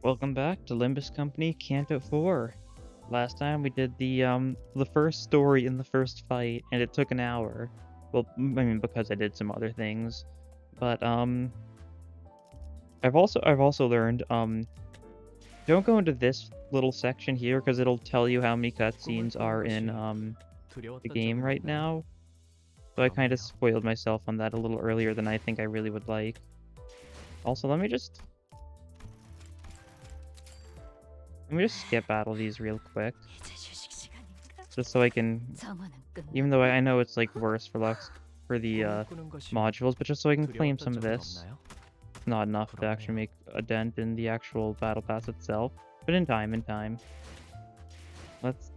Welcome back to Limbus Company Canto 4. Last time we did the first story in the first fight, and it took an hour. Well, I mean because I did some other things. But I've also learned don't go into this little section here because it'll tell you how many cutscenes are in the 두려웠던 game 적은 right 없나요? now. So I kind of 그렇군요. spoiled myself on that a little earlier than I think I really would like. Also, let me just skip battle these real quick. 이제 휴식 시간인가? Just so I can, 정원은 even though I 끝났나? know it's like worse for the 꿈을 꾸는 것이 modules, but just so I can claim 두려웠던 some of 적은 this. 없나요? It's not enough to actually make a dent in the actual battle pass itself, but in time. Let's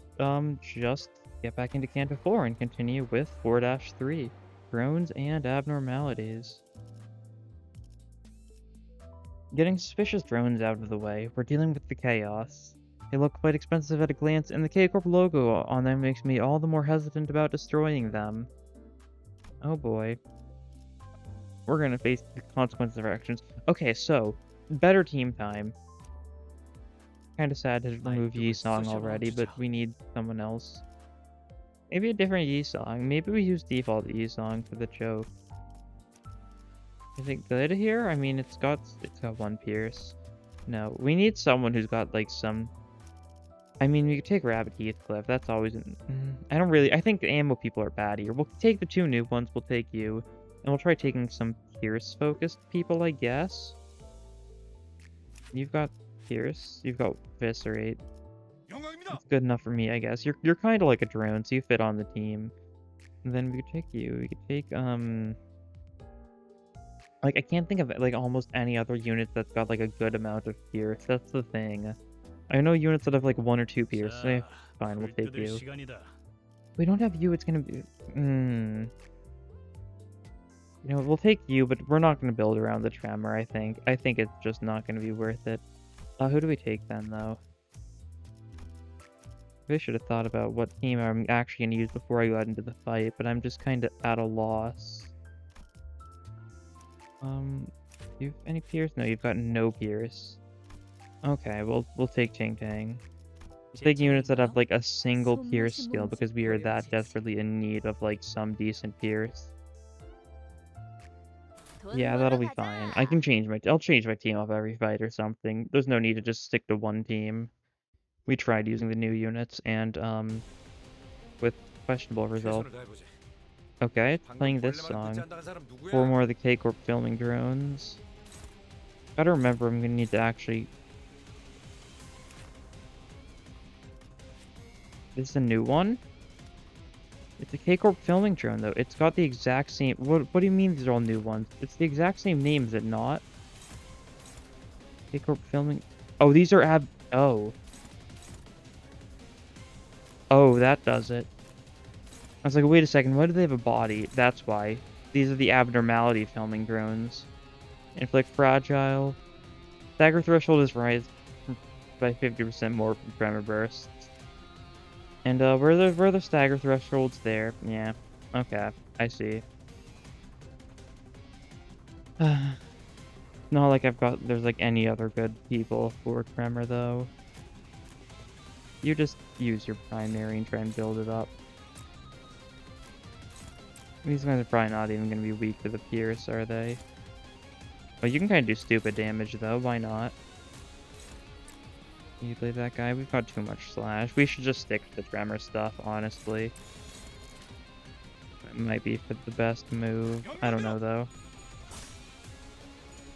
just get back into Canto 4 and continue with 4-3, drones and abnormalities. Getting suspicious drones out of the way, we're dealing with the chaos. They look quite expensive at a glance, and the K Corp logo on them makes me all the more hesitant about destroying them. Oh boy. We're gonna face the consequences of our actions. Okay, so, better team time. Kinda sad to remove Yi-Song already, but we need someone else. Maybe a different Yi-Song. Maybe we use default Yi-Song for the joke. Is it good here? I mean, it's got one Pierce. No, we need someone who's got like some. I mean, we could take Rabbit Heathcliff. That's always. I think the ammo people are bad here. We'll take the two new ones. We'll take you, and we'll try taking some Pierce-focused people, I guess. You've got Pierce. You've got Viscerate. It's good enough for me, I guess. You're kind of like a drone, so you fit on the team. And then we could take you. We could take like, I can't think of, like, almost any other unit that's got, like, a good amount of Pierce. That's the thing. I know units that have, like, 1 or 2 Pierce. Fine, we'll take you. 시간이다. We don't have you, it's gonna be... You know, we'll take you, but we're not gonna build around the Tremor, I think. I think it's just not gonna be worth it. Who do we take then, though? I should have thought about what team I'm actually gonna use before I got into the fight, but I'm just kinda at a loss. You have any Pierce? No, you've got no Pierce. Okay, we'll take Ting Tang. We'll take units that have like a single Pierce skill because we are that desperately in need of like some decent Pierce. Yeah, that'll be fine. I'll change my team up every fight or something. There's no need to just stick to one team. We tried using the new units and with questionable results. Okay, playing this song. 4 more of the K Corp filming drones. Gotta remember I'm gonna need to actually... This is a new one? It's a K Corp filming drone though. It's got the exact same... What do you mean these are all new ones? It's the exact same name, is it not? K Corp filming... Oh, these are Oh. Oh, that does it. I was like, wait a second, why do they have a body? That's why. These are the abnormality filming drones. Inflict fragile. Stagger threshold is raised by 50% more from tremor bursts. And where are the stagger thresholds there? Yeah. Okay, I see. Not like there's like any other good people for tremor though. You just use your primary and try and build it up. These guys are probably not even going to be weak to the Pierce, are they? Well, you can kind of do stupid damage, though. Why not? You play that guy? We've got too much slash. We should just stick to the Tremor stuff, honestly. It might be for the best move. I don't know, though.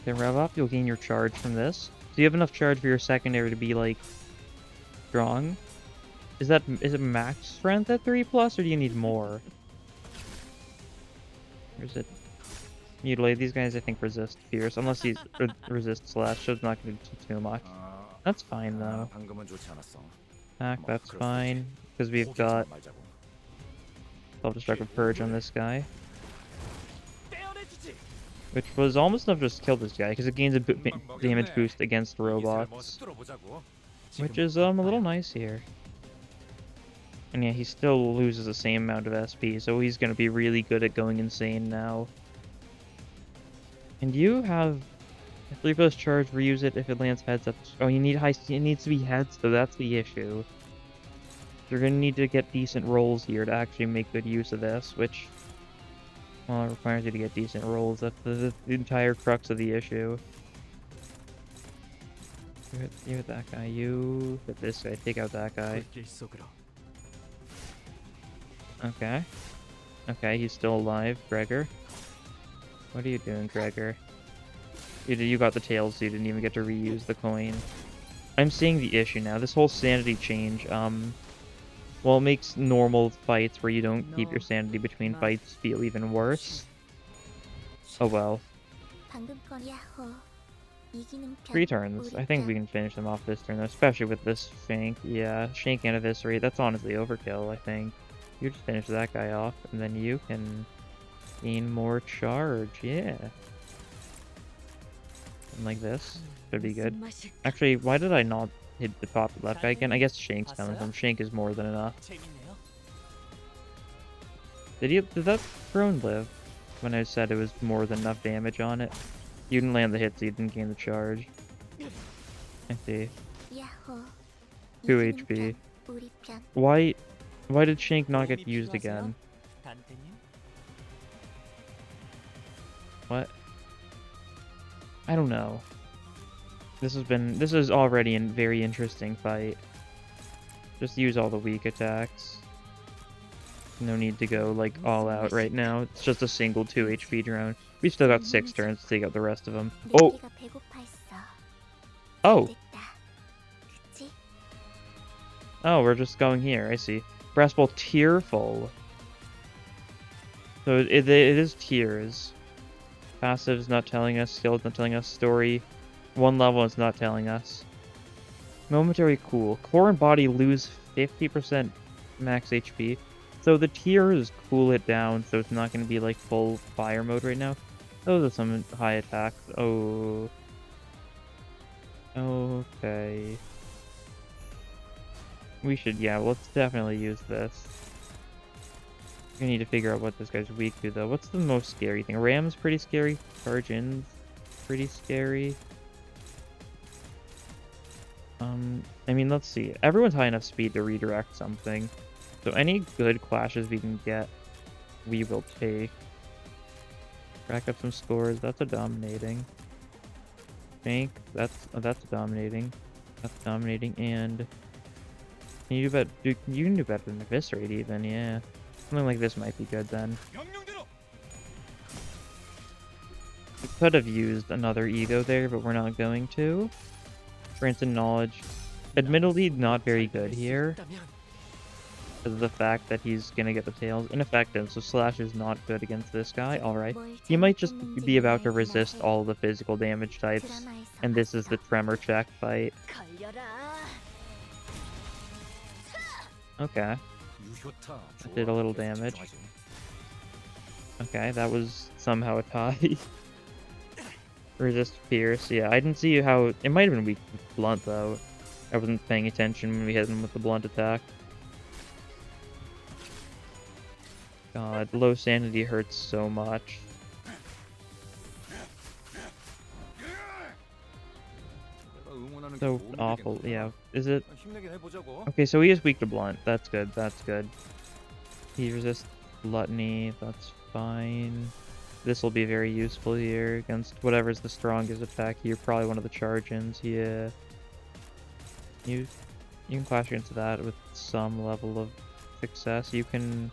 Okay, rev up. You'll gain your charge from this. Do you have enough charge for your secondary to be, like, strong? Is it max strength at 3+, or do you need more? Or is it... Mutilate. These guys, I think, resist Pierce. Unless he's... resist slash, so it's not going to do too much. That's fine, though. Attack, that's fine. Because we've got... Self-destructive Purge on this guy. Which was almost enough to just kill this guy, because it gains a damage boost against robots. Which is, a little nice here. And yeah, he still loses the same amount of SP, so he's gonna be really good at going insane now. And you have 3 plus charge, reuse it if it lands heads up. Oh, you need high. It needs to be heads, so that's the issue. You're gonna need to get decent rolls here to actually make good use of this, which, well, it requires you to get decent rolls. That's the entire crux of the issue. You hit that guy. You hit this guy. Take out that guy. Okay. Okay, he's still alive, Gregor. What are you doing, Gregor? You got the tails, so you didn't even get to reuse the coin. I'm seeing the issue now. This whole sanity change, well, it makes normal fights where you don't keep your sanity between fights feel even worse. Oh well. 3 turns. I think we can finish them off this turn, especially with this Shank. Yeah, Shank and Eviscerate. That's honestly overkill, I think. You just finish that guy off, and then you can gain more charge. Yeah. And like this. Should be good. Actually, why did I not hit the top left guy again? I guess Shank's coming from. Shank is more than enough. Did that drone live? When I said it was more than enough damage on it? You didn't land the hit, so you didn't gain the charge. I see. 2 HP. Why did Shank not get used again? What? I don't know. This is already a very interesting fight. Just use all the weak attacks. No need to go like all out right now. It's just a single 2 HP drone. We still got 6 turns to take out the rest of them. Oh! Oh! Oh, we're just going here. I see. Brass Ball Tearful. So it is tiers. Passive's not telling us. Skill's not telling us. Story. 1 level is not telling us. Momentary Cool. Core and body lose 50% max HP. So the tiers cool it down, so it's not going to be like full fire mode right now. Those are some high attacks. Oh. Okay. We should, yeah, let's definitely use this. We need to figure out what this guy's weak to, though. What's the most scary thing? Ram's pretty scary. Charge In's pretty scary. I mean, let's see. Everyone's high enough speed to redirect something. So any good clashes we can get, we will take. Rack up some scores. That's a dominating. Bank. That's dominating. That's dominating. And can you do better? You can do better than Eviscerate even. Yeah. Something like this might be good then. We could have used another ego there, but we're not going to. Grants and knowledge. Admittedly, not very good here. Because of the fact that he's gonna get the tails. Ineffective, so Slash is not good against this guy. Alright. He might just be about to resist all the physical damage types. And this is the Tremor check fight. Okay. That did a little damage. Okay, that was somehow a tie. Resist Pierce. Yeah, I didn't see how... It might have been weak with Blunt, though. I wasn't paying attention when we hit him with the Blunt attack. God, low sanity hurts so much. So awful, yeah. Is it? Okay, so he is weak to Blunt. That's good, that's good. He resists Gluttony, that's fine. This will be very useful here against whatever's the strongest attack here. Probably one of the charge-ins, yeah. You can clash against that with some level of success. You can...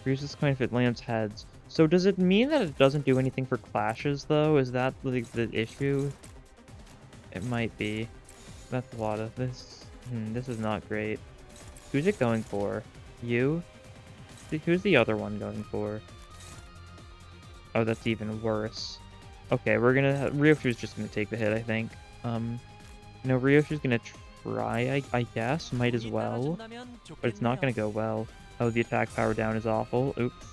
Use this coin if it lands heads. So does it mean that it doesn't do anything for clashes, though? Is that like the issue? It might be. That's a lot of this. This is not great. Who's it going for? You? Who's the other one going for? Oh, that's even worse. Okay, we're gonna... Ryoshu's just gonna take the hit, I think. No, Ryoshu's gonna try, I guess. Might as well. But it's not gonna go well. Oh, the attack power down is awful. Oops.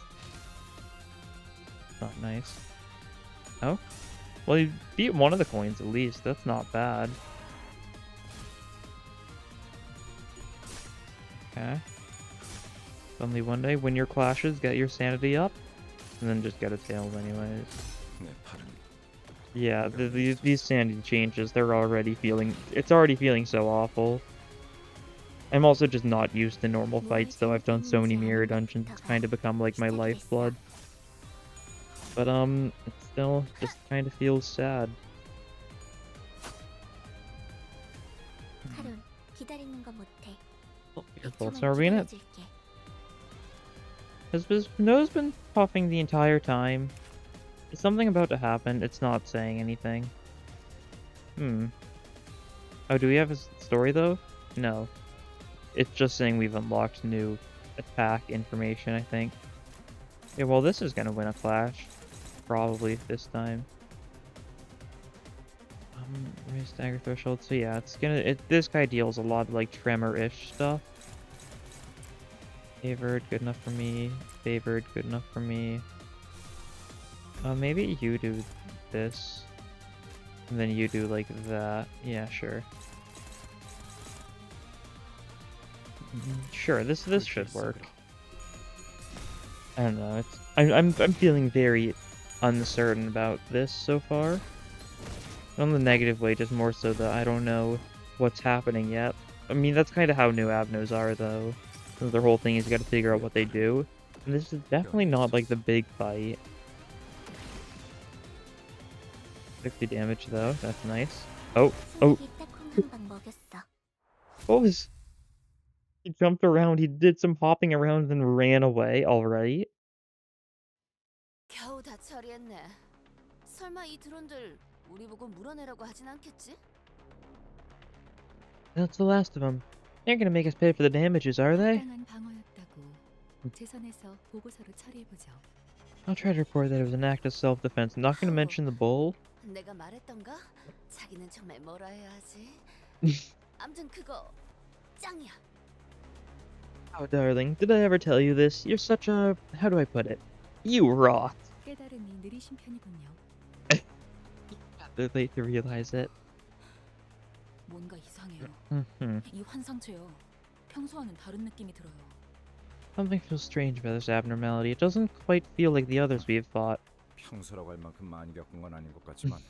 Not nice. Oh? Well, you beat one of the coins at least. That's not bad. Okay. Only one day, win your clashes, get your sanity up, and then just get a tails anyways. Yeah, these sanity changes, they're already feeling... It's already feeling so awful. I'm also just not used to normal fights, though. I've done so many mirror dungeons, it's kind of become like my lifeblood. But, it still just kind of feels sad. 하룬, 기다리는 거 못해. Oh, careful, 1초만 Sarvina. 기다려줄게. Has his nose been puffing the entire time? Is something about to happen? It's not saying anything. Oh, do we have a story, though? No. It's just saying we've unlocked new attack information, I think. Yeah, well, this is gonna win a clash. Probably this time. Raise dagger threshold. So yeah, it's gonna... this guy deals a lot of, like, tremor-ish stuff. Favored, good enough for me. Favored, good enough for me. Maybe you do this. And then you do, like, that. Yeah, sure. Sure, this should work. I don't know. I'm feeling very uncertain about this so far. Not in the negative way, just more so that I don't know what's happening yet. I mean, that's kind of how new Abnos are, though. Their whole thing is you got to figure out what they do. And this is definitely not like the big fight. 60 damage though. That's nice. Oh. What was? He jumped around. He did some hopping around and ran away. All right. 겨우 다 처리했네. 설마 이 드론들 우리 보고 물어내라고 하진 않겠지? That's the last of them. They're gonna make us pay for the damages, are they? 당한 방어였다고 재선에서 보고서를 처리해보죠. I'll try to report that it was an act of self-defense. I'm not gonna mention the bull. 내가 말했던가? 자기는 정말 뭐라 해야 하지? 암튼 그거 짱이야. Oh, darling, did I ever tell you this? You're such a... how do I put it? You rock. 깨달음이 느리신 편이군요. Too late to realize it. 뭔가 이상해요. Mm-hmm. 이 환상체요. 평소와는 다른 느낌이 들어요. Something feels strange about this abnormality. It doesn't quite feel like the others we have fought. 평소라고 할 만큼 많이 겪은 건 아닌 것 같지만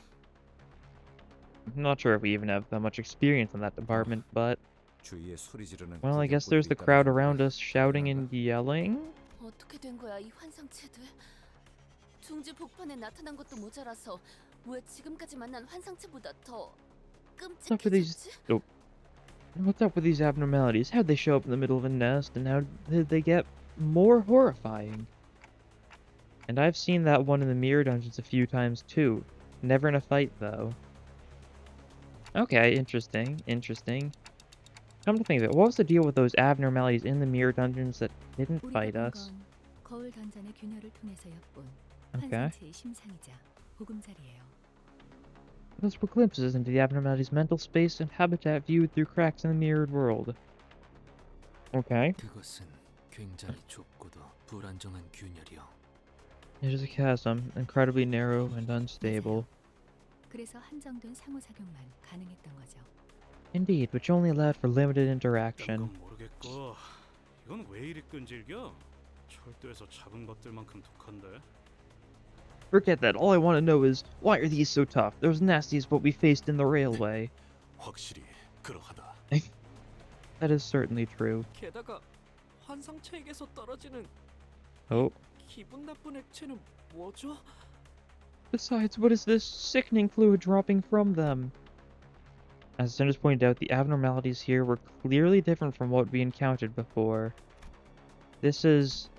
I'm not sure if we even have that much experience in that department, but... 주위에 소리 지르는 well, I guess there's the crowd around us shouting and yelling. 어떻게 된 거야 이 환상체들? 둥지 복판에 나타난 것도 모자라서 왜 지금까지 만난 환상체보다 더 What's up with these... 끔찍해졌지? oh. What's up with these abnormalities? How'd they show up in the middle of a nest, and how did they get more horrifying? And I've seen that one in the mirror dungeons a few times too. Never in a fight, though. Okay, interesting, interesting. Come to think of it, what was the deal with those abnormalities in the mirror dungeons that didn't fight us? 거울 던전의 균열을 통해서 엿본 Okay. 환상체의 심상이자 보금자리예요. Those were glimpses into the abnormality's mental space and habitat viewed through cracks in the mirrored world. Okay. 그것은 굉장히 좁고도 불안정한 균열이요. It is a chasm, incredibly narrow and unstable. 그래서 한정된 상호작용만 가능했던 거죠. Indeed, which only allowed for limited interaction. 건 모르겠고 이건 왜 이리 끈질겨? 철도에서 잡은 것들만큼 독한데. Forget that, all I want to know is, why are these so tough? They're as nasty as what we faced in the railway. 확실히 그러하다. That is certainly true. 게다가 환상체에게서 떨어지는 Oh. 기분 나쁜 액체는 뭐죠? Besides, what is this sickening fluid dropping from them? As Sanders pointed out, the abnormalities here were clearly different from what we encountered before. This is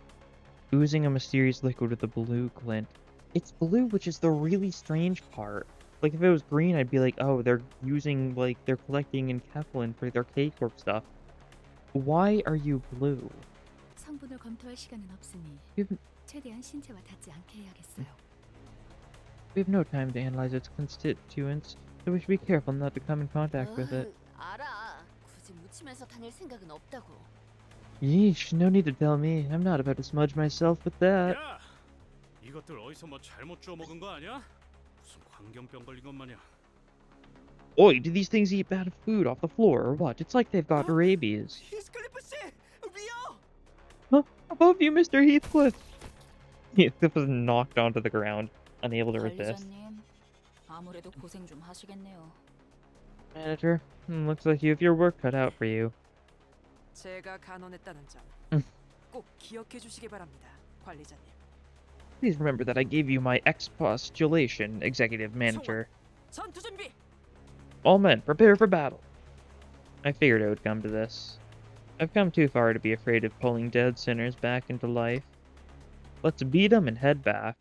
oozing a mysterious liquid with a blue glint. It's blue, which is the really strange part. Like, if it was green, I'd be like, oh, they're using, like, they're collecting enkephalin for their K Corp stuff. Why are you blue? 성분을 검토할 시간은 없으니 We've, 최대한 신체와 닿지 않게 해야겠어요. we have no time to analyze its constituents, so we should be careful not to come in contact with it. 알아. 굳이 묻히면서 다닐 생각은 없다고. Yeesh, no need to tell me. I'm not about to smudge myself with that. 야, 이것들 어디서 뭐 잘못 주워 먹은 거 아니야? 무슨 광견병 걸린 것 마냥. Oi, do these things eat bad food off the floor or what? It's like they've got rabies. 히스클리프 씨, 위요! Huh? Above you, Mr. Heathcliff! Heathcliff was knocked onto the ground. unable to resist. 관리자님, 아무래도 고생 좀 하시겠네요. Manager, looks like you have your work cut out for you. 제가 간언했다는 점 꼭 기억해 주시기 바랍니다, 관리자님. Please remember that I gave you my expostulation, Executive Manager. 전투 준비. All men, prepare for battle. I figured it would come to this. I've come too far to be afraid of pulling dead sinners back into life. Let's beat 'em and head back.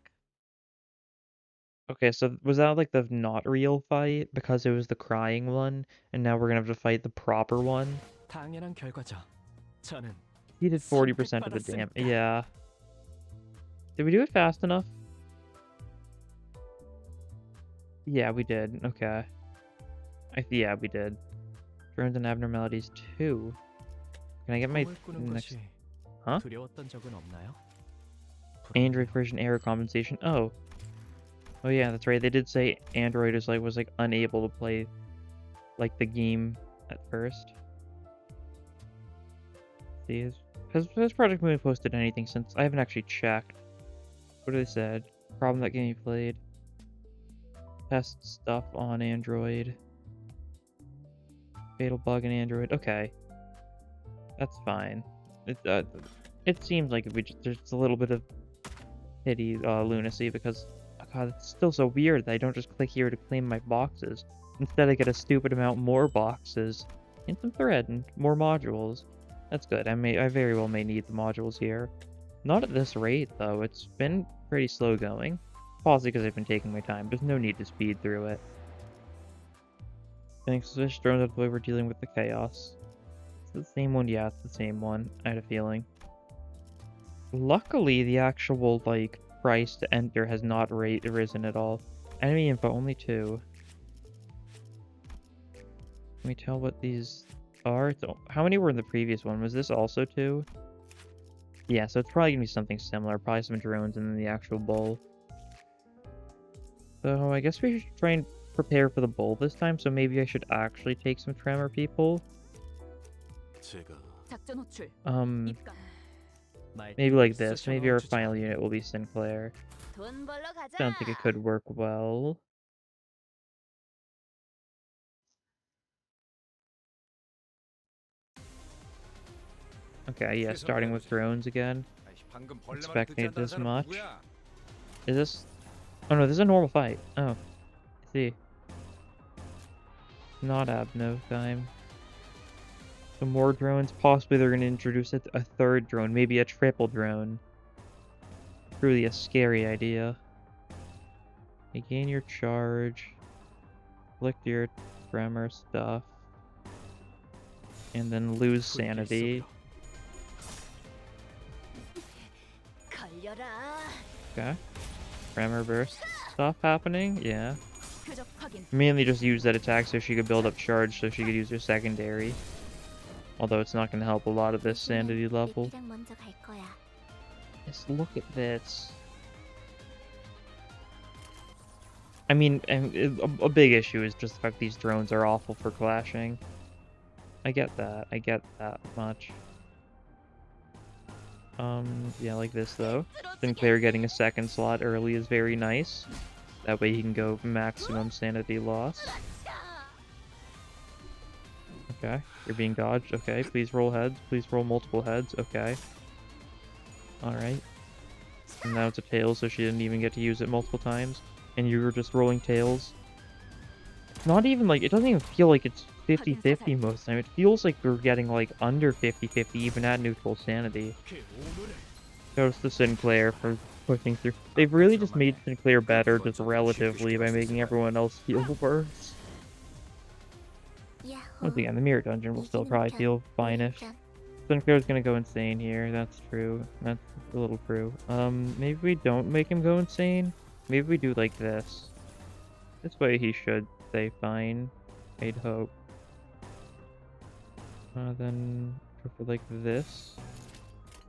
Okay, so was that like the not real fight? Because it was the crying one, and now we're gonna have to fight the proper one? 당연한 결과죠. 저는 He did 40% of the damage. Yeah. Did we do it fast enough? Yeah, we did. Okay. Yeah, we did. Drones and abnormalities 2. Can I get my 꿈을 꾸는 next 것이 Huh? 두려웠던 적은 없나요? Android version error compensation? Oh. Oh yeah, that's right. They did say Android was unable to play like the game at first. See, has this project movie posted anything since? I haven't actually checked. What do they said? Problem that can be played. Test stuff on Android. Fatal bug in Android. Okay, that's fine. It seems like there's a little bit of pity, lunacy, because oh god, it's still so weird that I don't just click here to claim my boxes. Instead, I get a stupid amount more boxes and some thread and more modules. That's good. I very well may need the modules here. Not at this rate though. It's been pretty slow going. Possibly because I've been taking my time. There's no need to speed through it. Thanks to this drones out of the way, we're dealing with the chaos. It's the same one? Yeah, it's the same one. I had a feeling. Luckily, the actual, like, price to enter has not risen at all. Enemy info, only 2. Can we tell what these are? How many were in the previous one? Was this also 2? Yeah, so it's probably gonna be something similar. Probably some drones and then the actual bull. So I guess we should try and prepare for the bull this time, so maybe I should actually take some tremor people. 제가 작전 호출. 입각. Maybe like this. Maybe our final unit will be Sinclair. 돈 벌러 가자. Don't think it could work well. Okay, yeah, starting with drones again. 방금 벌레만 Expecting 듣지 않는 this 사람 much. 누구야? Is this... Oh no, this is a normal fight. Oh. I see. Not abno time. Some more drones. Possibly they're going to introduce a third drone. Maybe a triple drone. Truly a scary idea. Gain your charge. Collect your tremor stuff. And then lose sanity. 걸려라. Okay. Tremor burst stuff happening? Yeah. 표적 확인. Mainly just use that attack so she could build up charge so she could use her secondary. Although it's not going to help a lot of this sanity level. 리피랑 먼저 갈 거야. Just look at this. I mean, a big issue is just the fact these drones are awful for clashing. I get that. I get that much. Yeah, like this though. Sinclair getting a second slot early is very nice. That way he can go maximum sanity loss. Okay, you're being dodged. Okay, please roll heads. Please roll multiple heads. Okay. Alright. And now it's a tail, so she didn't even get to use it multiple times. And you were just rolling tails. Not even like, it doesn't even feel like it's 50-50 most of the time. It feels like we're getting like under 50-50 even at neutral sanity. Goes to Sinclair for pushing through. They've really just made Sinclair better just relatively by making everyone else feel worse. Once again, the mirror dungeon will still probably feel fine-ish. Sinclair's gonna go insane here, that's true. That's a little true. Maybe we don't make him go insane? Maybe we do like this. This way he should stay fine, I'd hope. Then go for like this.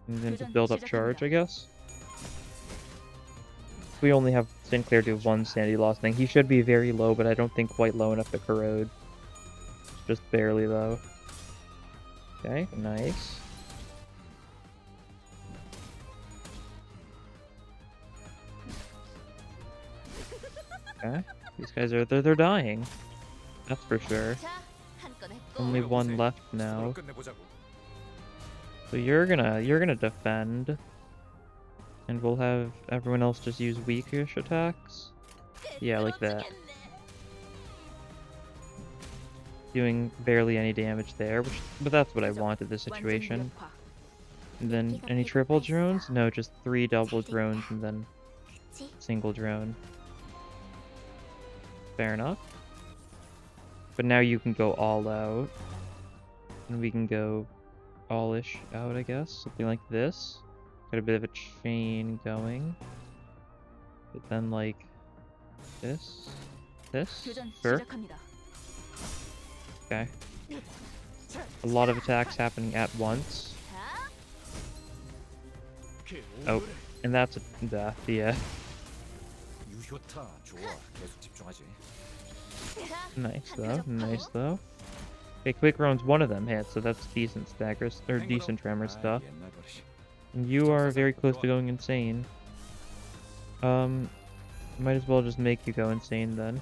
And then to build up charge, I guess. We only have Sinclair do 1 sanity loss thing. He should be very low, but I don't think quite low enough to corrode. Just barely low. Okay, nice. Okay. These guys are they're dying. That's for sure. 자, 한 건 했고. Only one left 서로 now. 끝내보자고. So you're gonna defend. And we'll have everyone else just use weakish attacks. Yeah, like that. Doing barely any damage there, but that's what I wanted this situation. 완전 무력화. And then any triple drones? No, just 3 double drones and then 그치? single drone. Fair enough. But now you can go all out. And we can go all-ish out, I guess. Something like this. Got a bit of a chain going. But then like this. 교전 Sure. 시작합니다. Okay. A lot of attacks happening at once. 자, Oh, and that's a death, yeah. 유효타 좋아. 계속 집중하지. 자, Nice 한 though, 표 nice 적고. though. Okay, quick round's one of them hit, so that's decent staggers, or decent tremor stuff. 옛날 버릇이. And you are very close to going insane. Might as well just make you go insane then.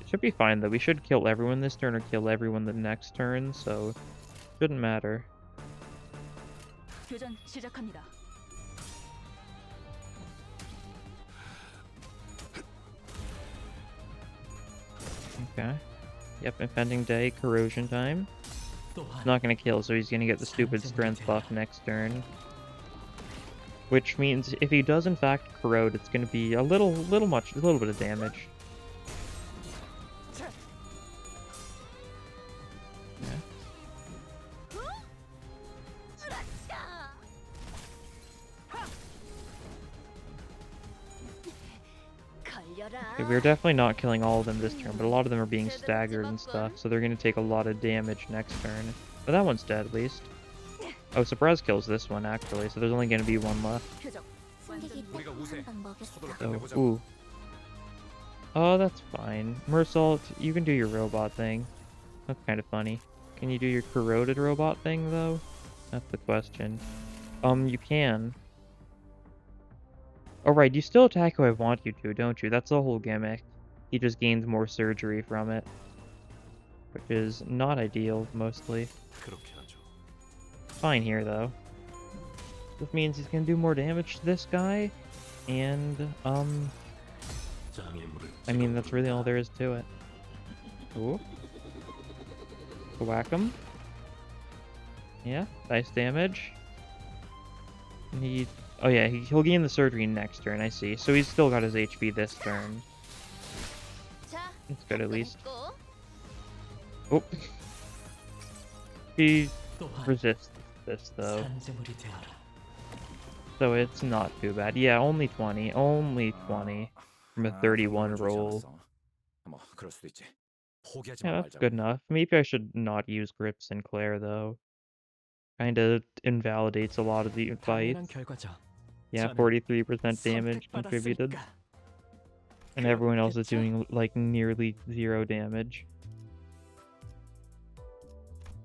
It should be fine though, we should kill everyone this turn or kill everyone the next turn, so shouldn't matter. 교전 시작합니다. Okay. Yep, impending day, corrosion time. 또한 Not gonna kill, so he's gonna get the stupid strength buff next turn. Which means if he does in fact corrode, it's gonna be a little bit of damage. 걸려라. Okay, we're definitely not killing all of them this turn, but a lot of them are being staggered and stuff, so they're gonna take a lot of damage next turn. But that one's dead at least. Oh, surprise kills this one actually, so there's only gonna be one left. 표적 승객이 우리가 우세. 딱한방 먹였어. 서로 So, 끝내보자고. ooh. Oh, that's fine. Mersault, you can do your robot thing. That's kind of funny. Can you do your corroded robot thing, though? That's the question. You can. Oh, right, you still attack who I want you to, don't you? That's the whole gimmick. He just gains more surgery from it. Which is not ideal, mostly. 그렇게 하죠. Fine here, though. This means he's gonna do more damage to this guy, and, I mean, that's really all there is to it. Ooh. Whack him. Yeah, nice damage. And oh yeah, he'll gain the surgery next turn, I see. So he's still got his HP this turn. 자, That's good at 한 건 least. 했고. Oh. He 또한 resists this, though. 산재물이 되어라. So it's not too bad. Yeah, only 20. Only 20. From a 31 좋지 roll. 않았어. 뭐 그럴 수도 있지. 포기하지 Yeah, 마 that's 말자고. good enough. Maybe I should not use Grip Sinclair, though. Kinda invalidates a lot of the 당연한 fights. 결과죠. Yeah, 저는 43% damage contributed. 선택받았으니까. And everyone else is 그렇겠죠? doing, like, nearly 0 damage.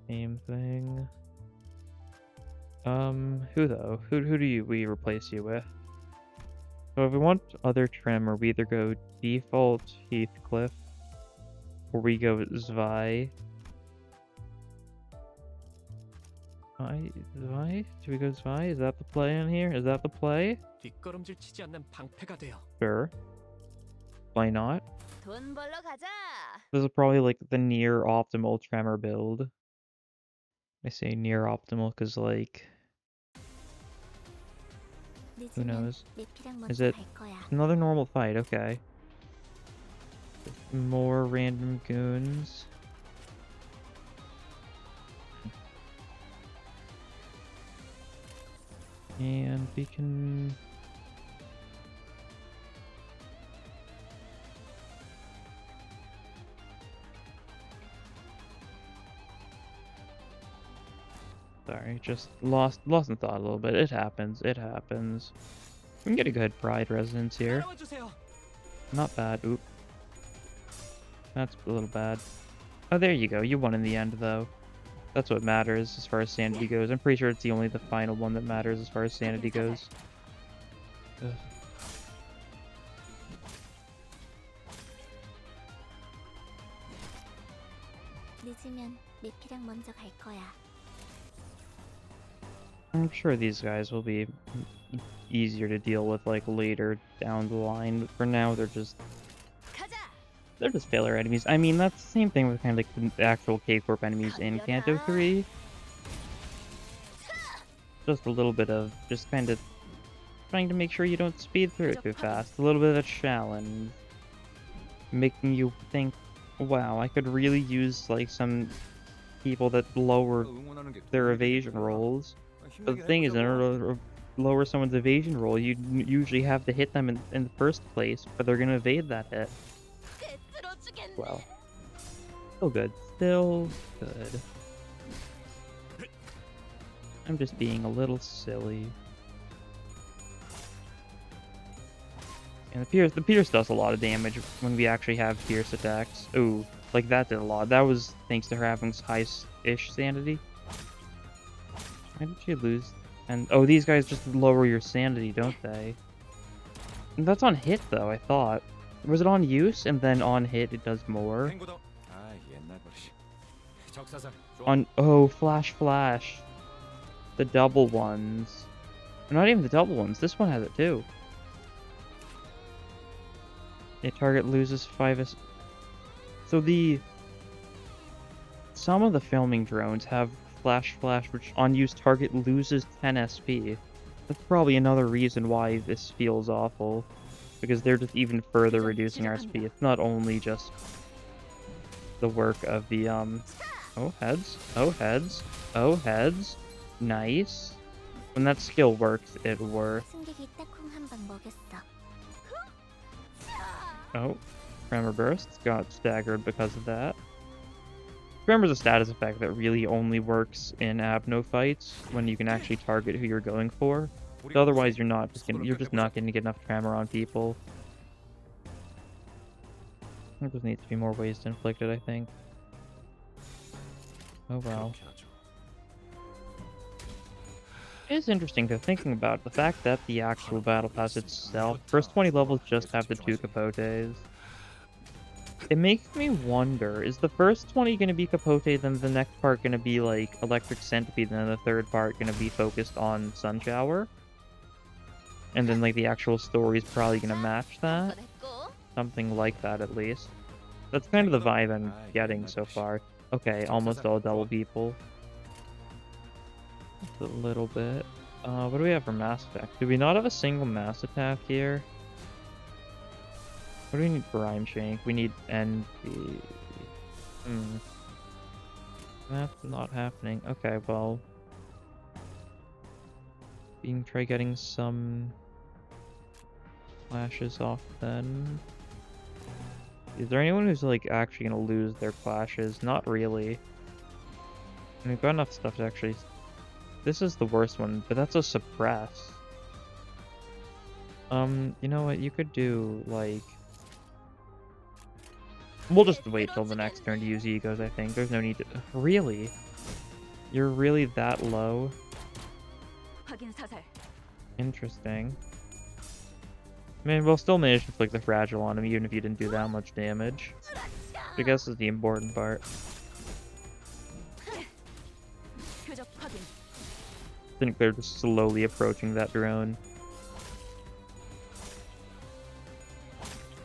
Same thing. Who though? Who do we replace you with? So if we want other Tremor, we either go default Heathcliff, or we go Zwei. Zwei? Do we go Zwei? Is that the play in here? Is that the play? 뒷걸음질 치지 않는 방패가 돼요. Sure. Why not? 돈 벌러 가자. This is probably like the near optimal Tremor build. I say near optimal because, like, who 늦으면 knows? 내 피랑 Is 먼저 it 갈 거야. another normal fight? Okay. More random goons. And we can... Sorry, just lost in thought a little bit. It happens, it happens. We can get a good pride residence here. 따라와 주세요. Not bad. Oop. That's a little bad. Oh, there you go. You won in the end, though. That's what matters as far as sanity goes. I'm pretty sure it's the only the final one that matters as far as sanity goes. Ugh. 늦으면 내피랑 먼저 갈 거야. I'm sure these guys will be easier to deal with like later down the line. But for now, they're just filler enemies. I mean, that's the same thing with kind of like the actual K Corp enemies in Canto 3. Just a little bit of just kind of trying to make sure you don't speed through it too fast. A little bit of a challenge, making you think, wow, I could really use like some people that lower their evasion rolls. But the thing is, in order to lower someone's evasion roll, you usually have to hit them in the first place, but they're gonna evade that hit. Well, still good. Still good. I'm just being a little silly. And the Pierce does a lot of damage when we actually have Pierce attacks. Ooh, like that did a lot. That was thanks to her having high-ish sanity. Why did she lose? And oh, these guys just lower your sanity, don't they? And that's on hit though, I thought. Was it on use and then on hit it does more? On flash. The double ones. Not even the double ones, this one has it too. A target loses 5 So some of the filming drones have flash, which on use target loses 10 SP. That's probably another reason why this feels awful. Because they're just even further reducing our SP. It's not only just the work of the, oh, heads. Nice. When that skill works, it works. 승객이 딱콩 한 방 먹였어. Oh, Tremor Burst got staggered because of that. Tremor's a status effect that really only works in Abno fights when you can actually target who you're going for. So otherwise, you're just not going to get enough Tremor on people. There just needs to be more ways to inflict it, I think. Oh wow. It is interesting to thinking about the fact that the actual battle pass itself, first 20 levels just have the 2 capotes. It makes me wonder, is the first 20 going to be capote, then the next part going to be like electric centipede, and then the third part going to be focused on sun shower? And then like the actual story is probably going to match that? Something like that at least. That's kind of the vibe I'm getting so far. Okay, almost all double people. Just a little bit. What do we have for mass attack? Do we not have a single mass attack here? What do we need for Rhyme Shank? We need NP. That's not happening. Okay, well. We can try getting some flashes off then. Is there anyone who's like actually gonna lose their flashes? Not really. And we've got enough stuff to actually. This is the worst one, but that's a suppress. You know what? You could do like. We'll just wait till the next turn to use egos, I think. There's no need to. Really? You're really that low? Interesting. I mean, we'll still manage to inflict the fragile on him, even if you didn't do that much damage. Which I guess is the important part. I think they're just slowly approaching that drone.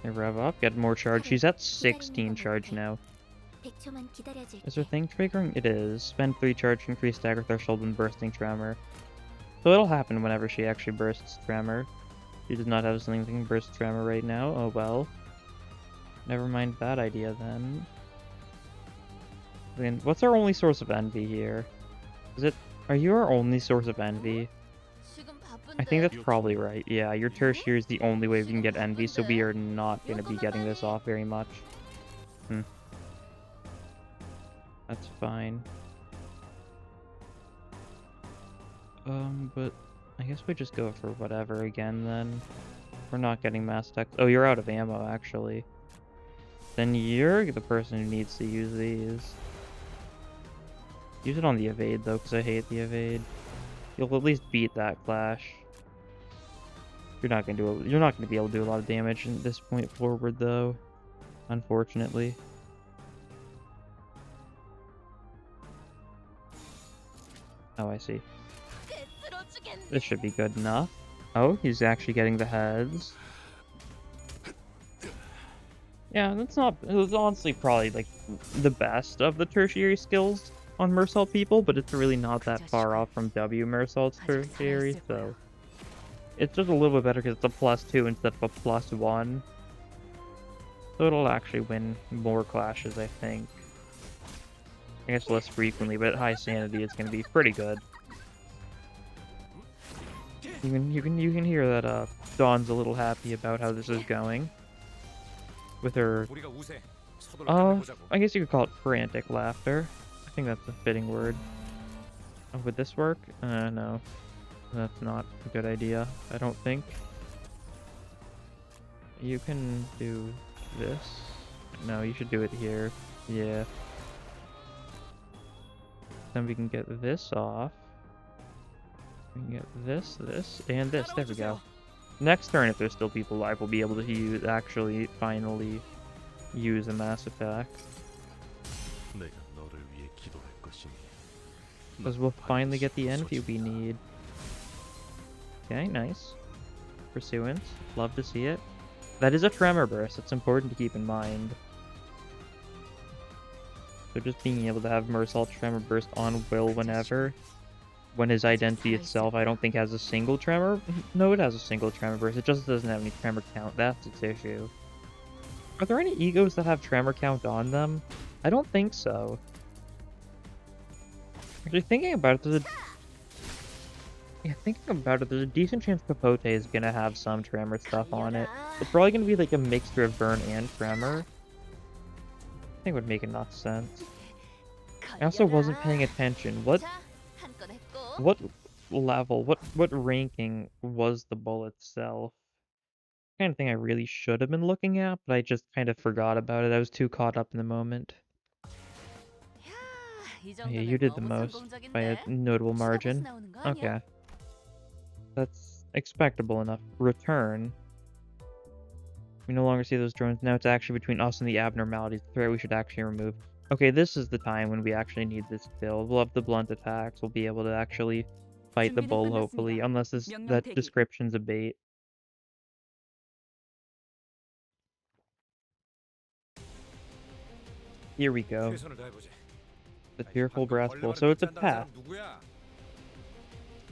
They rev up, get more charge. She's at 16 charge now. Is her thing triggering? It is. Spend 3 charge, increase stagger threshold when bursting tremor. So it'll happen whenever she actually bursts tremor. She does not have something that can burst tremor right now. Oh well. Never mind that idea then. Then what's our only source of envy here? Are you our only source of envy? I think that's probably right. Yeah, your tertiary is the only way we can get envy, so we are not going to be getting this off very much. That's fine. But I guess we just go for whatever again then. We're not getting mass attack. Oh, you're out of ammo actually. Then you're the person who needs to use these. Use it on the evade though, because I hate the evade. You'll at least beat that clash. You're not gonna be able to do a lot of damage at this point forward though. Unfortunately. Oh, I see. 쓰러지겠네. This should be good enough. Oh, he's actually getting the heads. Yeah, that's not... It was honestly probably, like, the best of the tertiary skills on Mersault people, but it's really not that far off from W Mersault's tertiary, so... It's just a little bit better because it's a +2 instead of a +1. So it'll actually win more clashes, I think. I guess less frequently, but at high sanity it's gonna be pretty good. You can hear that Dawn's a little happy about how this is going. With her 우리가 우세. 서둘러 가보자고. I guess you could call it frantic laughter. I think that's a fitting word. Would this work? No. That's not a good idea, I don't think. You can do this. No, you should do it here. Yeah. Then we can get this off. We can get this, and this. There we go. Next turn, if there's still people alive, we'll be able to actually finally use a mass attack. Because we'll finally get the envy we need. Okay, nice. Pursuance. Love to see it. That is a tremor burst. It's important to keep in mind. So just being able to have Mersault tremor burst on Will whenever, when his identity itself I don't think has a single tremor. No, it has a single tremor burst. It just doesn't have any tremor count. That's its issue. Are there any egos that have tremor count on them? I don't think so. Actually, thinking about it, there's a decent chance Capote is gonna have some tremor stuff on it. It's probably gonna be like a mixture of burn and tremor. I think it would make enough sense. I also wasn't paying attention. What level, what ranking was the bull itself? Kind of thing I really should have been looking at, but I just kind of forgot about it. I was too caught up in the moment. Yeah, you did the most by a notable margin. Okay. That's expectable enough. Return. We no longer see those drones. Now it's actually between us and the abnormalities. The threat we should actually remove. Okay, this is the time when we actually need this kill. We'll have the blunt attacks. We'll be able to actually fight the bull, hopefully. Unless that description's a bait. Here we go. 최선을 다해보지. The fearful brass bull. So it's a path.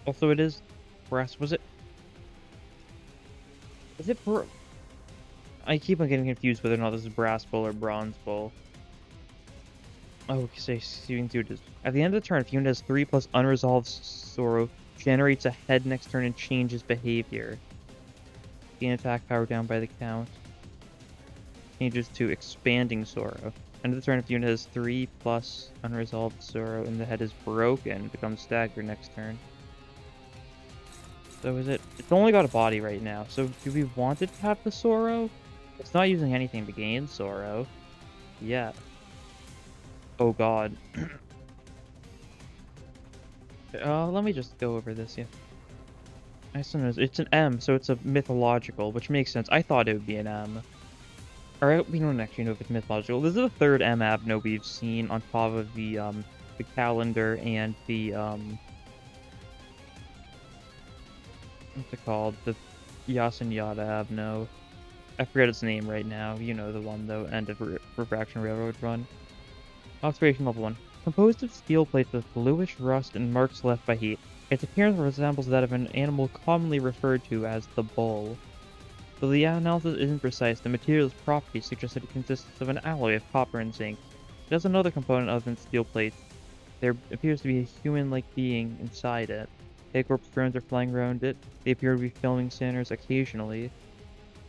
Also, it is brass. Was it? Is it? I keep on getting confused whether or not this is brass bull or bronze bull. Oh, say shooting through it. At the end of the turn, if unit has 3+ unresolved sorrow, generates a head next turn and changes behavior. Gain attack power down by the count. Changes to expanding sorrow. End of the turn, if the unit has 3+ unresolved sorrow and the head is broken, becomes staggered next turn. So is it? It's only got a body right now. So do we want it to have the sorrow? It's not using anything to gain sorrow. Yeah. Oh god. Let me just go over this, yeah. I suppose it's an M, so it's a mythological, which makes sense. I thought it would be an M. Alright, we don't actually know if it's mythological. This is the third M Abno we've seen on top of the calendar and the, what's it called? The Yasunyata Abno. I forget its name right now. You know the one, though. End of Refraction Railroad Run. Observation level 1. Composed of steel plates with bluish rust and marks left by heat. Its appearance resembles that of an animal commonly referred to as the bull. Though the analysis isn't precise, the material's properties suggest that it consists of an alloy of copper and zinc. It has another component other than steel plates. There appears to be a human-like being inside it. K Corp's drones are flying around it. They appear to be filming Sanders occasionally.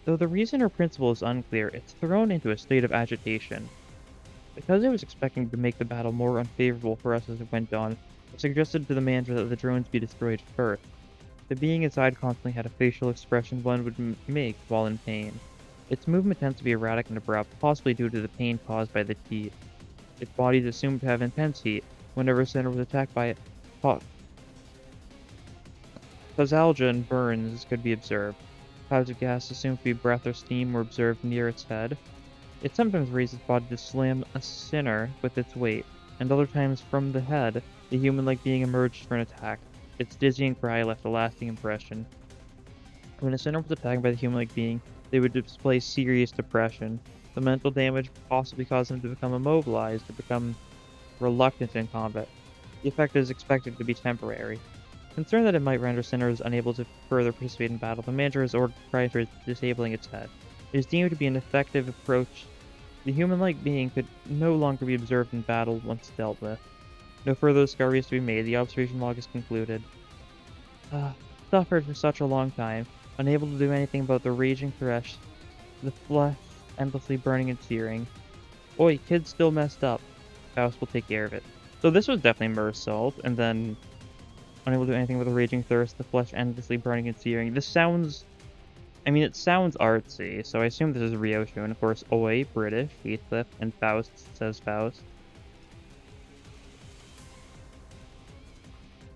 Though the reason or principle is unclear, it's thrown into a state of agitation. Because it was expecting to make the battle more unfavorable for us as it went on, it suggested to the manager that the drones be destroyed first. The being inside constantly had a facial expression one would make while in pain. Its movement tends to be erratic and abrupt, possibly due to the pain caused by the heat. Its body is assumed to have intense heat. Whenever Center was attacked by it, Causalgia and burns could be observed. Clouds of gas assumed to be breath or steam were observed near its head. It sometimes raised its body to slam a sinner with its weight. and other times from the head, the human-like being emerged for an attack. Its dizzying cry left a lasting impression. When a sinner was attacked by the human-like being, they would display serious depression. The mental damage possibly caused them to become immobilized or become reluctant in combat. The effect is expected to be temporary. Concerned that it might render sinners unable to further participate in battle, the manager has ordered prior to disabling its head. It is deemed to be an effective approach. The human-like being could no longer be observed in battle once dealt with. No further discovery is to be made. The observation log is concluded. Suffered for such a long time, unable to do anything about the raging thresh, the flesh endlessly burning and searing. Oi, kid's still messed up. Faust will take care of it. So this was definitely Mer's salt, and then unable to do anything with the raging thirst, the flesh endlessly burning and searing. This sounds... I mean, it sounds artsy, so I assume this is Ryoshu, and of course, Oi, British, Heathcliff, and Faust says Faust.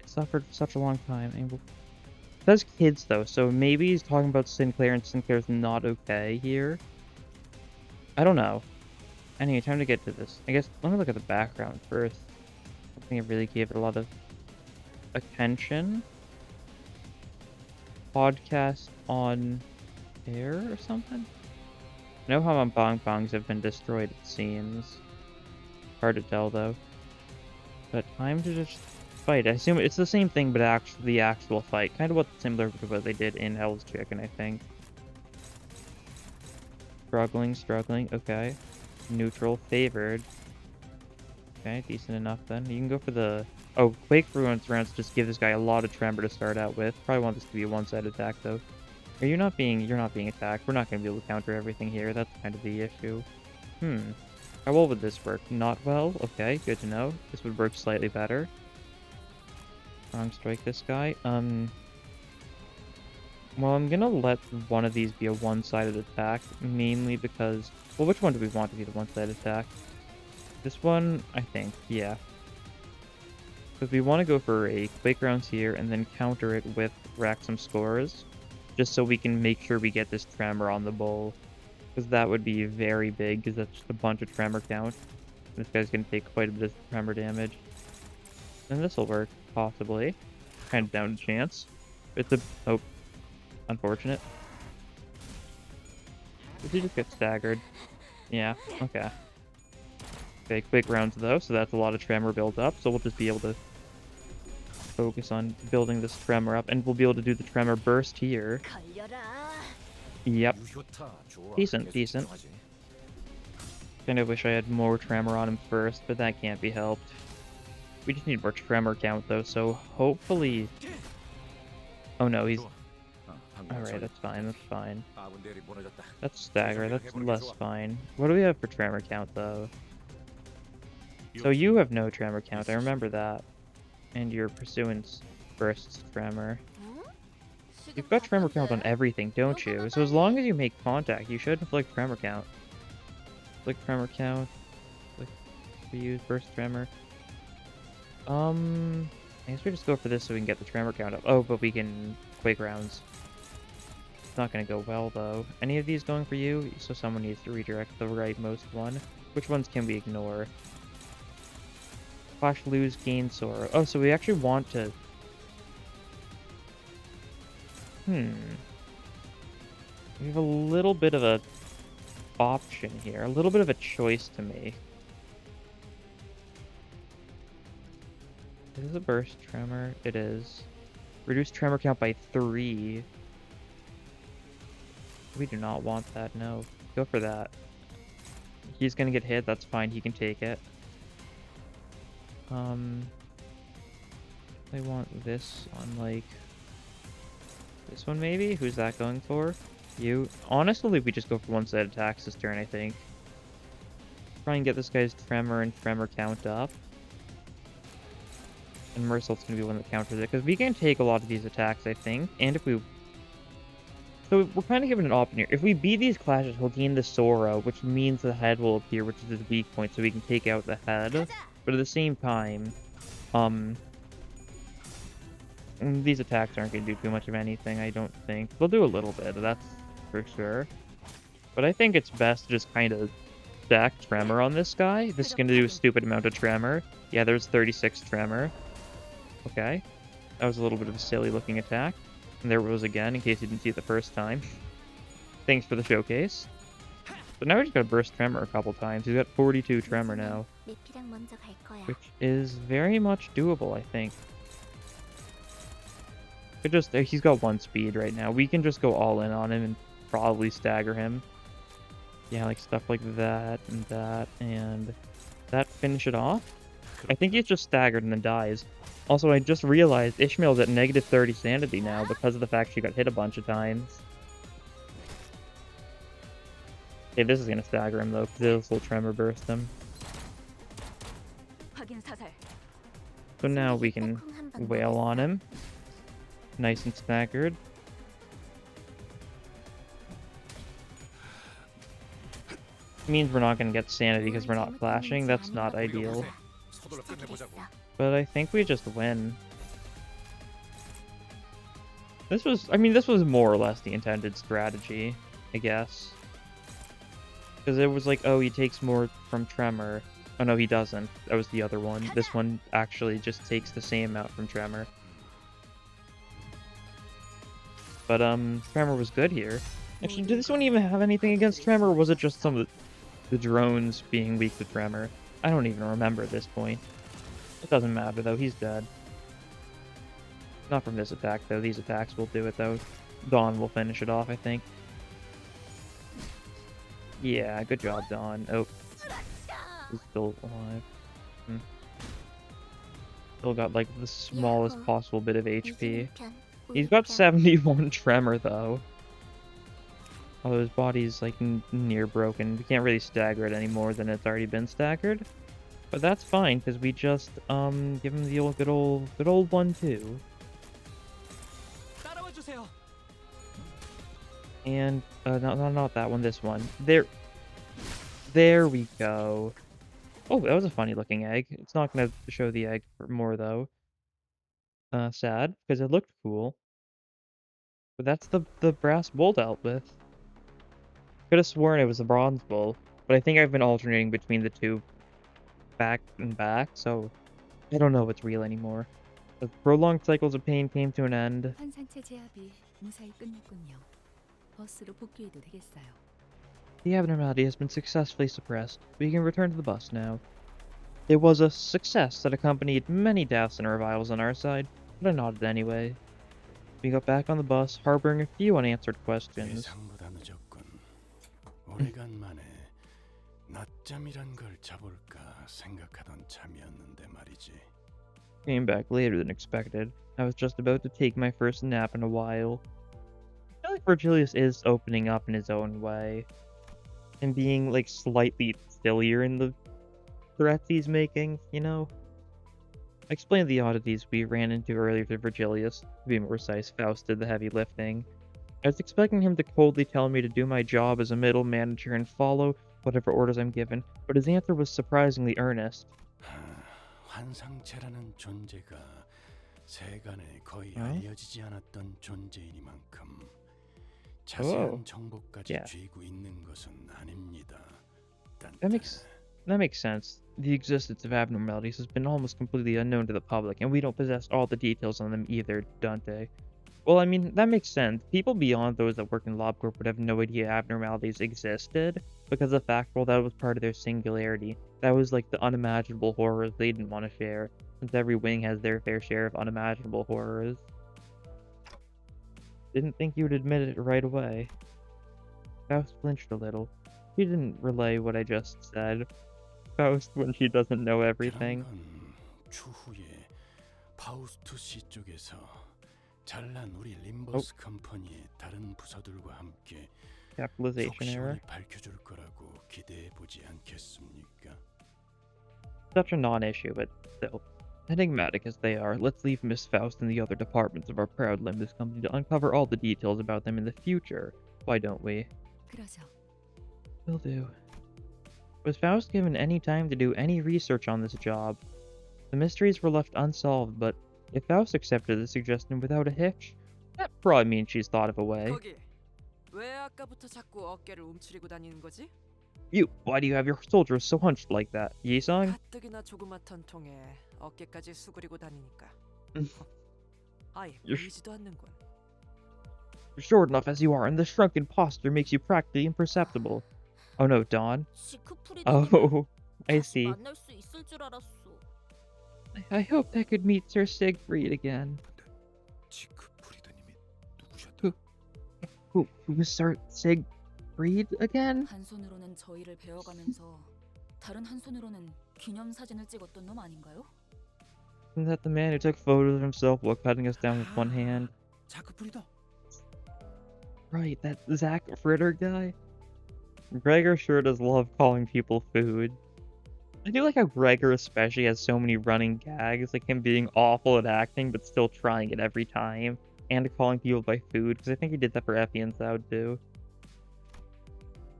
It suffered for such a long time. It says kids, though, so maybe he's talking about Sinclair, and Sinclair's not okay here. I don't know. Anyway, time to get to this. I guess, let me look at the background first. I don't think I really gave it a lot of attention. Podcast on air or something? I know how bong bongs have been destroyed, it seems. Hard to tell, though. But time to just fight. I assume it's the same thing, but the actual fight. Kind of similar to what they did in Hell's Chicken, I think. Struggling, okay. Neutral, favored. Okay, decent enough then. You can go for the... Oh, Quake Ruins rounds just give this guy a lot of tremor to start out with. Probably want this to be a one-sided attack, though. You're not being attacked. We're not going to be able to counter everything here. That's kind of the issue. How well would this work? Not well? Okay, good to know. This would work slightly better. Wrong strike this guy. Well, I'm gonna let one of these be a one-sided attack, mainly because... Well, which one do we want to be the one-sided attack? This one, I think, yeah. Because we want to go for a Quake Rounds here, and then counter it with rack some scores, just so we can make sure we get this Tremor on the bowl. Because that would be very big, because that's just a bunch of Tremor count. This guy's gonna take quite a bit of Tremor damage. And this will work, possibly. Kind of down to chance. It's a... Oh. Unfortunate. Did he just get staggered? Yeah, okay. Okay, Quick Rounds though, so that's a lot of Tremor built up, so we'll just be able to focus on building this Tremor up, and we'll be able to do the Tremor burst here. Yep. Decent. Kind of wish I had more Tremor on him first, but that can't be helped. We just need more Tremor count though, so hopefully... Oh no, he's... Alright, that's fine. That's stagger, that's less fine. What do we have for Tremor count, though? So you have no Tremor count, I remember that. And your Pursuance bursts Tremor. You've got Tremor count on everything, don't you? So as long as you make contact, you should inflict Tremor count. Inflict Tremor count. Reuse burst Tremor. I guess we just go for this so we can get the Tremor count up. Oh, but we can Quake Rounds. It's not going to go well, though. Any of these going for you? So someone needs to redirect the rightmost one. Which ones can we ignore? Flash, lose, gain, sorrow. Oh, so we actually want to... We have a little bit of a option here. A little bit of a choice to make. Is this a burst Tremor? It is. Reduce Tremor count by 3. We do not want that, no. Go for that. He's gonna get hit, that's fine, he can take it. I want this on, like... This one, maybe? Who's that going for? You? Honestly, we just go for one-sided attacks this turn, I think. Try and get this guy's Tremor and Tremor count up. And Mersalt's gonna be one that counters it, because we can take a lot of these attacks, I think. And if we... So we're kind of given an option here. If we beat these clashes, we'll gain the Sorrow, which means the head will appear, which is his weak point, so we can take out the head. But at the same time, these attacks aren't going to do too much of anything, I don't think. They'll do a little bit, that's for sure. But I think it's best to just kind of stack tremor on this guy. This is going to do a stupid amount of tremor. Yeah, there's 36 tremor. Okay. That was a little bit of a silly looking attack. And there it was again, in case you didn't see it the first time. Thanks for the showcase. But now we just got to burst tremor a couple times. He's got 42 tremor now, 내피랑 먼저 갈 거야. which is very much doable, I think. Could just, he's got 1 speed right now. We can just go all in on him and probably stagger him. Yeah, like stuff like that and that and that. Finish it off. I think he's just staggered and then dies. Also, I just realized Ishmael's at negative 30 sanity now because of the fact she got hit a bunch of times. Okay, this is gonna stagger him though, because this will tremor burst him. So now we can wail on him. Nice and staggered. Means we're not gonna get sanity because we're not flashing. That's not ideal. 서둘러 끝내보자고. But I think we just win. This was more or less the intended strategy, I guess. Because it was like, oh, he takes more from Tremor. Oh no, he doesn't. That was the other one. This one actually just takes the same amount from Tremor. But, Tremor was good here. Actually, did this one even have anything against Tremor, or was it just some of the drones being weak to Tremor? I don't even remember at this point. It doesn't matter, though. He's dead. Not from this attack, though. These attacks will do it, though. Dawn will finish it off, I think. Yeah, good job, Dawn. Oh. He's still alive. Still got, like, the smallest possible bit of HP. He's got 71 Tremor, though. Although his body's, like, near broken. We can't really stagger it any more than it's already been staggered. But that's fine, because we just, give him the old, good old 1-2. And, not that one, this one. There we go. Oh, that was a funny looking egg. It's not gonna show the egg for more, though. Sad, because it looked cool. But that's the brass bull dealt with. Could have sworn it was a bronze bull, but I think I've been alternating between the two back and back, so I don't know what's real anymore. The prolonged cycles of pain came to an end. 환상체 제압이 무사히 끝났군요. 버스로 복귀해도 되겠어요. The abnormality has been successfully suppressed. We can return to the bus now. It was a success that accompanied many deaths and revivals on our side, but I nodded anyway. We got back on the bus, harboring a few unanswered questions. 예상보다 늦었군. 오래간만에 낮잠이란 걸 자볼까 생각하던 참이었는데 말이지. Came back later than expected. I was just about to take my first nap in a while. I feel like Virgilius is opening up in his own way. And being, like, slightly sillier in the threats he's making, you know? I explained the oddities we ran into earlier to Virgilius. To be more precise, Faust did the heavy lifting. I was expecting him to coldly tell me to do my job as a middle manager and follow whatever orders I'm given, but his answer was surprisingly earnest. 환상체라는 존재가 세간에 거의 알려지지 않았던 존재이니만큼 자세한 정보까지 쥐고 있는 것은 아닙니다. That makes sense. The existence of abnormalities has been almost completely unknown to the public, and we don't possess all the details on them either, Dante. Well, I mean, that makes sense. People beyond those that work in LobCorp would have no idea abnormalities existed, because of the fact, well, that was part of their singularity. That was like the unimaginable horrors they didn't want to share, since every wing has their fair share of unimaginable horrors. Didn't think you would admit it right away. Faust flinched a little. She didn't relay what I just said. Faust, when she doesn't know everything. 추후에 파우스투 씨 쪽에서 잘난 우리 림버스 컴퍼니의 다른 부서들과 함께 Capitalization error. 밝혀줄 거라고 기대해 보지 않겠습니까? Such a non-issue, but still. Enigmatic as they are, let's leave Miss Faust and the other departments of our proud Limbus Company to uncover all the details about them in the future. Why don't we? 그러죠. Will do. Was Faust given any time to do any research on this job? The mysteries were left unsolved, but if Faust accepted the suggestion without a hitch, that probably means she's thought of a way. 거기 왜 아까부터 자꾸 어깨를 움츠리고 다니는 거지? Why do you have your soldiers so hunched like that? Yi-san? 가뜩이나 조그맣던 통에 어깨까지 수그리고 다니니까 아예 You're 보이지도 않는군. short enough as you are, and the shrunken posture makes you practically imperceptible. Oh no, Dawn. 지크프리드님을 Oh, I 다시 see. 만날 수 있을 줄 알았어. I hope I could meet Sir Siegfried again. 지크프리드님이 누구셨다? Who was Sir Siegfried again? 한 손으로는 저희를 배워가면서 다른 한 손으로는 기념사진을 찍었던 놈 아닌가요? Isn't that the man who took photos of himself while cutting us down with one hand? 자크프리다. Right, that Zach Fritter guy? Gregor sure does love calling people food. I do like how Gregor especially has so many running gags, like him being awful at acting but still trying it every time, and calling people by food, because I think he did that for Effie and Soud too.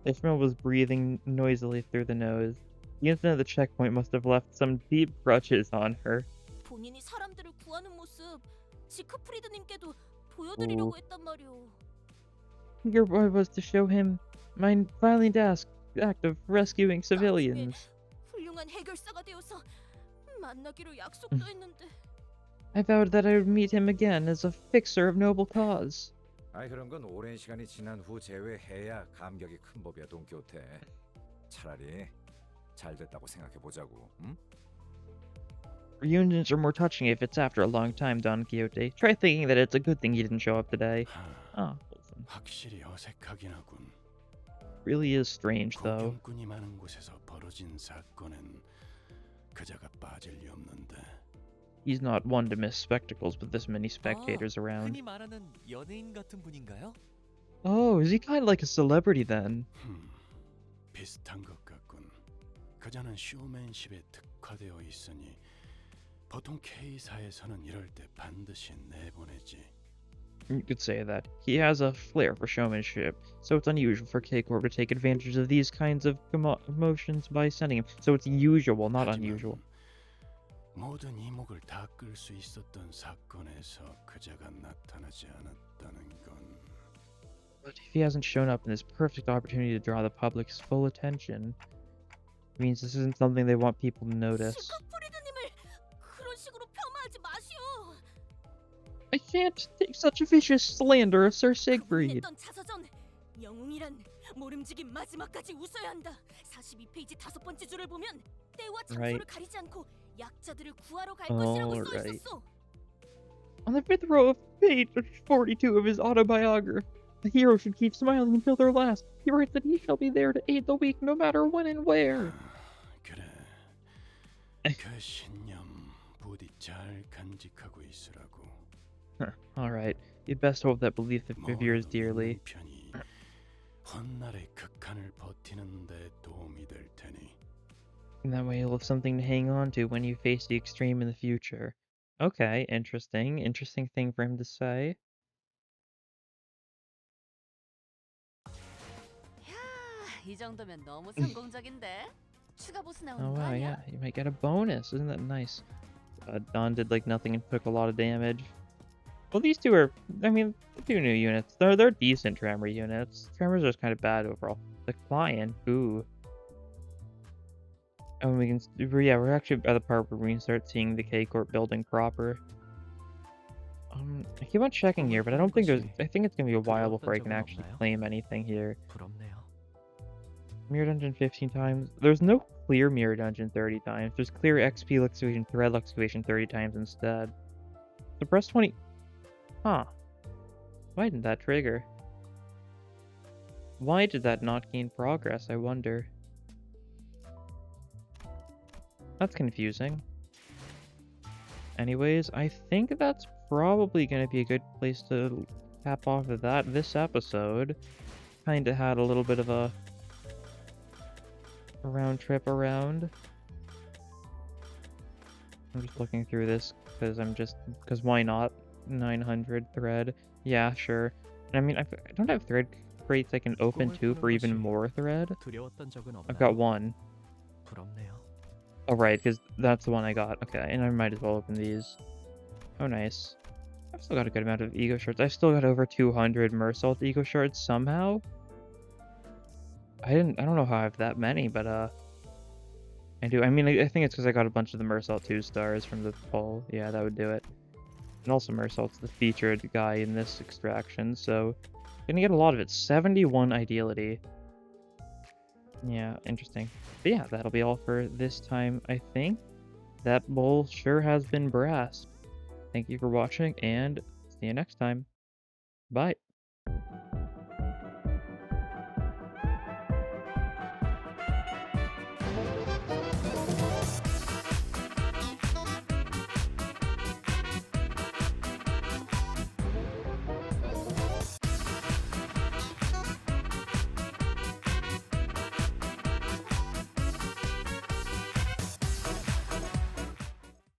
Ishmael was breathing noisily through the nose. The incident at the checkpoint must have left some deep grudges on her. 본인이 사람들을 구하는 모습 지크프리드님께도 보여드리려고 했단 말이오. Your boy was to show him my violent act of rescuing civilians. 훌륭한 해결사가 되어서 만나기로 약속도 했는데. I vowed that I would meet him again as a fixer of noble cause. 아 그런 건 오랜 시간이 지난 후 재회해야 감격이 큰 법이야 돈키호테. 차라리 잘 됐다고 생각해 보자고. 응? Reunions are more touching if it's after a long time, Don Quixote. Try thinking that it's a good thing he didn't show up today. Oh, wholesome. 확실히 어색하긴 하군. Really is strange, though. 구경꾼이 많은 곳에서 벌어진 사건엔 그자가 빠질 리 없는데. He's not one to miss spectacles with this many spectators around. 흔히 말하는 연예인 같은 분인가요? Oh, is he kind of like a celebrity then? 비슷한 것 같군. 그자는 쇼맨십에 특화되어 있으니 보통 K사에서는 이럴 때 반드시 내보내지. You could say that. He has a flair for showmanship, so it's unusual for K Corp to take advantage of these kinds of emotions by sending him. So it's usual, not unusual. 모든 이목을 다 끌 수 있었던 사건에서 그자가 나타나지 않았다는 건. But if he hasn't shown up in this perfect opportunity to draw the public's full attention, it means this isn't something they want people to notice. 지크프리드님을 그런 식으로 폄하하지 마시오. I can't take such vicious slander of Sir Siegfried. 했던 자서전 영웅이란 모름지기 마지막까지 웃어야 한다. 42페이지 5번째 줄을 보면 때와 장소를 Right. 가리지 않고 약자들을 구하러 갈 것이라고 써 Alright. 있었어. On the fifth row of page 42 of his autobiography, the hero should keep smiling until their last. He writes that he shall be there to aid the weak no matter when and where. 그래. 그 신념 부디 잘 간직하고 있으라고. Alright, you'd best hope that belief reveres 모든 dearly. 편이 헛날의 극한을 버티는 데 도움이 될 테니. And that way you'll have something to hang on to when you face the extreme in the future. Okay, interesting. Interesting thing for him to say. 야, 이 정도면 너무 성공적인데. 추가 보스 나오는 Oh 거 wow, 아니야? yeah, you might get a bonus. Isn't that nice? Don did like nothing and took a lot of damage. Well, these two are, I mean, the two new units. They're decent Tremor units. Tremors are just kind of bad overall. The Client, ooh. And we can, yeah, we're actually at the part where we can start seeing the K Corp building proper. I keep on checking here, but I don't think there's, I think it's gonna be a while before I can actually claim anything here. 부럽네요. Mirror Dungeon 15 times. There's no clear Mirror Dungeon 30 times. There's clear XP Luxuation, Thread Luxuation 30 times instead. So press 20. Huh. Why didn't that trigger? Why did that not gain progress, I wonder? That's confusing. Anyways, I think that's probably going to be a good place to cap off of that. This episode kind of had a little bit of a round trip around. I'm just looking through this because why not? 900 thread. Yeah, sure. And I mean, I don't have thread crates I can open too for even more thread. 두려웠던 적은 없나요? I've got one. 부럽네요. Oh, right, because that's the one I got. Okay, and I might as well open these. Oh, nice. I've still got a good amount of ego shards. I've still got over 200 Mersault ego shards somehow. I don't know how I have that many, but I do. I mean, I think it's because I got a bunch of the Mersault 2 stars from the poll. Yeah, that would do it. And also Mersault's the featured guy in this extraction, so gonna get a lot of it. 71 ideality. Yeah, interesting. But yeah, that'll be all for this time, I think. That bowl sure has been brass. Thank you for watching, and see you next time. Bye.